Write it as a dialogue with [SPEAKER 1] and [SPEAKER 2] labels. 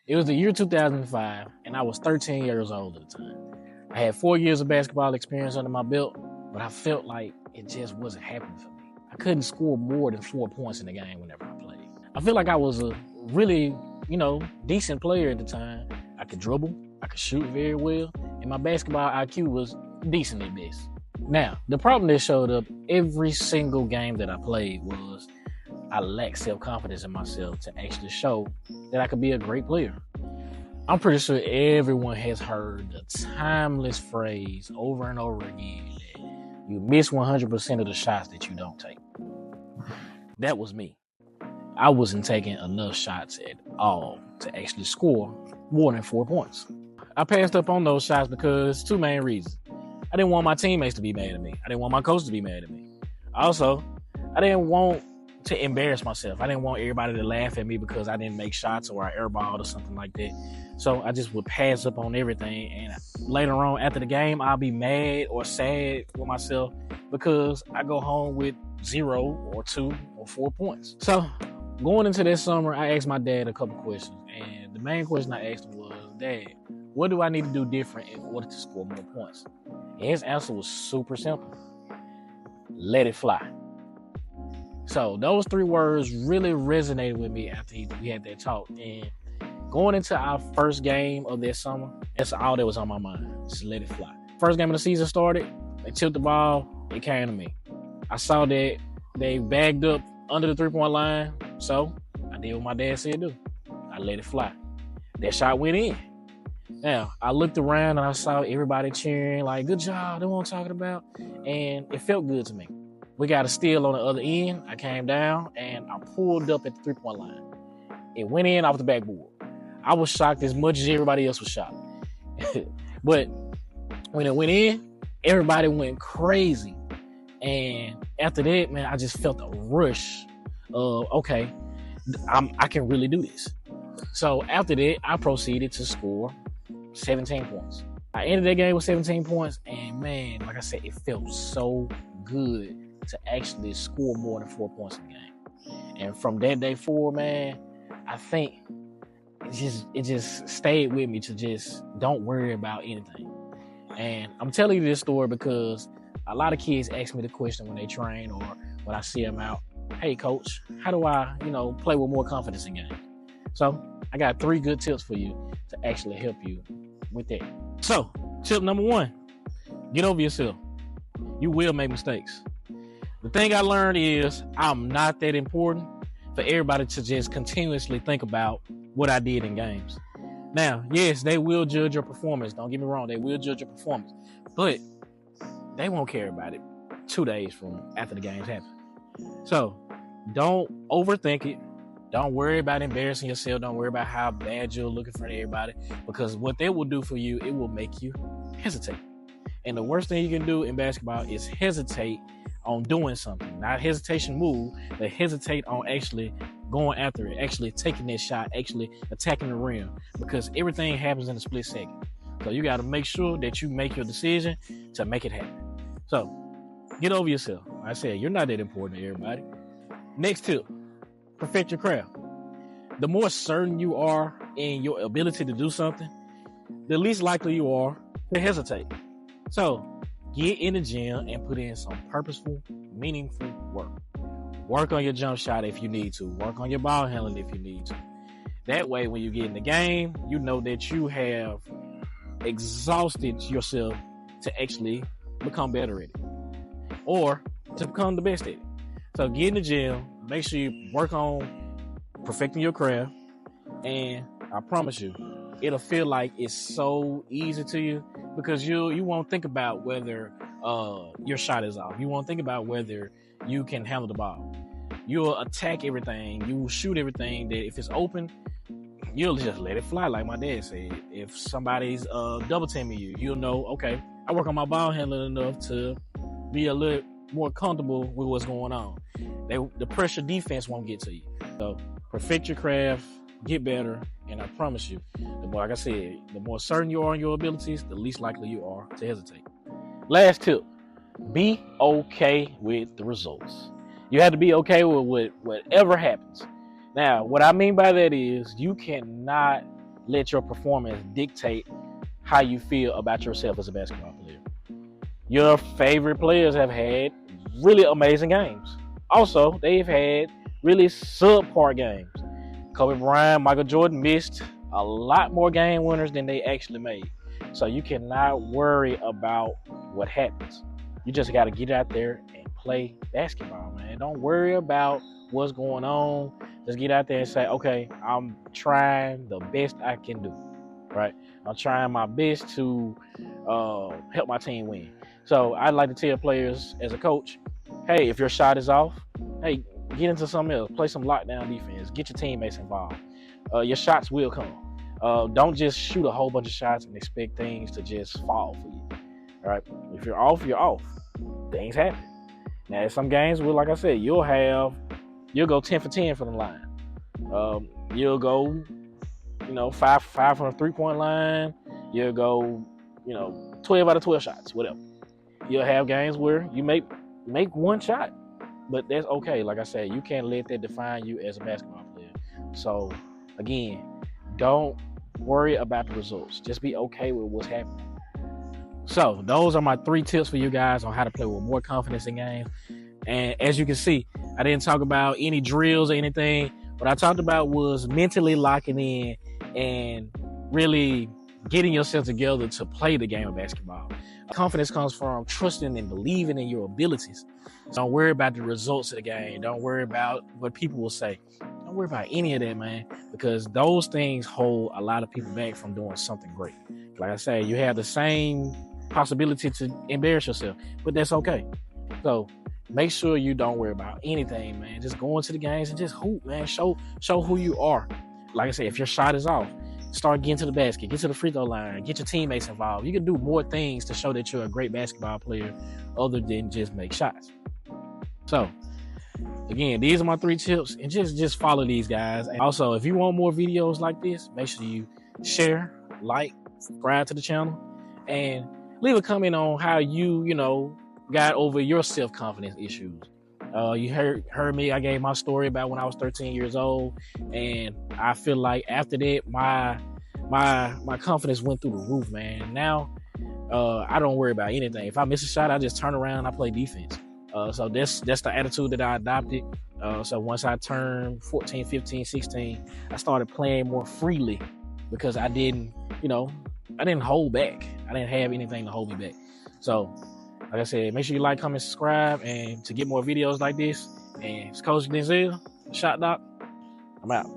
[SPEAKER 1] It was the year 2005, and I was 13 years old at the time. I had 4 years of basketball experience under my belt, but I felt like it just wasn't happening for me. I couldn't score more than 4 points in the game whenever I played. I feel like I was a really, decent player at the time. I could dribble, I could shoot very well, and my basketball IQ was decent at best. Now, the problem that showed up every single game that I played was I lacked self-confidence in myself to actually show that I could be a great player. I'm pretty sure everyone has heard the timeless phrase over and over again that you miss 100% of the shots that you don't take. That was me. I wasn't taking enough shots at all to actually score more than 4 points. I passed up on those shots because 2 main reasons. I didn't want my teammates to be mad at me. I didn't want my coach to be mad at me. Also, I didn't want to embarrass myself. I didn't want everybody to laugh at me because I didn't make shots or I airballed or something like that. So I just would pass up on everything. And later on after the game, I'll be mad or sad with myself because I go home with 0 or 2 or 4 points. So going into this summer, I asked my dad a couple questions. And the main question I asked him was, Dad, what do I need to do different in order to score more points? And his answer was super simple. Let it fly. So those 3 words really resonated with me after we had that talk. And going into our first game of that summer, that's all that was on my mind. Just let it fly. First game of the season started. They tipped the ball. It came to me. I saw that they bagged up under the 3-point line. So I did what my dad said do. I let it fly. That shot went in. Now, I looked around and I saw everybody cheering, like, good job, that's what I'm talking about. And it felt good to me. We got a steal on the other end. I came down and I pulled up at the 3-point line. It went in off the backboard. I was shocked as much as everybody else was shocked. But when it went in, everybody went crazy. And after that, man, I just felt a rush of, okay, I can really do this. So after that, I proceeded to score 17 points. I ended that game with 17 points. And man, like I said, it felt so good to actually score more than 4 points in the game. And from that day forward, man, I think it just stayed with me to just don't worry about anything. And I'm telling you this story because a lot of kids ask me the question when they train or when I see them out, hey coach, how do I, play with more confidence in games? So I got 3 good tips for you to actually help you with that. So tip number 1, get over yourself. You will make mistakes. The thing I learned is I'm not that important for everybody to just continuously think about what I did in games. Now, yes, they will judge your performance. Don't get me wrong. They will judge your performance. But they won't care about it 2 days from after the games happen. So don't overthink it. Don't worry about embarrassing yourself. Don't worry about how bad you're looking for everybody. Because what they will do for you, it will make you hesitate. And the worst thing you can do in basketball is hesitate on doing something. Not hesitation move, but hesitate on actually going after it, actually taking that shot, actually attacking the rim. Because everything happens in a split second. So you got to make sure that you make your decision to make it happen. So get over yourself. Like I said, you're not that important to everybody. Next tip, perfect your craft. The more certain you are in your ability to do something, the least likely you are to hesitate. So get in the gym and put in some purposeful, meaningful work. Work on your jump shot if you need to. Work on your ball handling if you need to. That way, when you get in the game, you know that you have exhausted yourself to actually become better at it or to become the best at it. So get in the gym, make sure you work on perfecting your craft, and I promise you, it'll feel like it's so easy to you because you won't think about whether your shot is off. You won't think about whether you can handle the ball. You'll attack everything. You will shoot everything that if it's open, you'll just let it fly, like my dad said. If somebody's double teaming you, you'll know, okay, I work on my ball handling enough to be a little more comfortable with what's going on. The pressure defense won't get to you. So perfect your craft, get better, and I promise you, like I said, the more certain you are in your abilities, the least likely you are to hesitate. Last tip, be okay with the results. You have to be okay with whatever happens. Now, what I mean by that is you cannot let your performance dictate how you feel about yourself as a basketball player. Your favorite players have had really amazing games. Also, they've had really subpar games. Kobe Bryant, Michael Jordan missed a lot more game winners than they actually made. So you cannot worry about what happens. You just got to get out there and play basketball, man. Don't worry about what's going on. Just get out there and say, okay, I'm trying the best I can do, right? I'm trying my best to help my team win. So I'd like to tell players as a coach, hey, if your shot is off, hey, get into something else. Play some lockdown defense. Get your teammates involved. Your shots will come. Don't just shoot a whole bunch of shots and expect things to just fall for you. All right. If you're off, you're off. Things happen. Now, in some games, well, like I said, you'll go 10 for 10 from the line. You'll go, 5 from the 3-point line. You'll go, 12 out of 12 shots, whatever. You'll have games where you make one shot, but that's okay. Like I said, you can't let that define you as a basketball player. So, again, don't worry about the results. Just be okay with what's happening. So those are my 3 tips for you guys on how to play with more confidence in games. And as you can see, I didn't talk about any drills or anything. What I talked about was mentally locking in and really getting yourself together to play the game of basketball. Confidence comes from trusting and believing in your abilities. Don't worry about the results of the game. Don't worry about what people will say. Don't worry about any of that, man, because those things hold a lot of people back from doing something great. Like I say, you have the same possibility to embarrass yourself, but that's okay. So make sure you don't worry about anything, man. Just go into the games and just hoop, man. Show who you are. Like I said, if your shot is off, start getting to the basket, get to the free throw line, get your teammates involved. You can do more things to show that you're a great basketball player other than just make shots. So again, these are my 3 tips, and just follow these guys. And also, if you want more videos like this, make sure you share, like, subscribe to the channel, and leave a comment on how you got over your self-confidence issues. You heard me. I gave my story about when I was 13 years old, and I feel like after that, my confidence went through the roof, man. Now, I don't worry about anything. If I miss a shot, I just turn around and I play defense. So that's the attitude that I adopted. So once I turned 14, 15, 16, I started playing more freely because I didn't hold back. I didn't have anything to hold me back. So, like I said, make sure you like, comment, subscribe, and to get more videos like this. And it's Coach Denzel, Shot Doc. I'm out.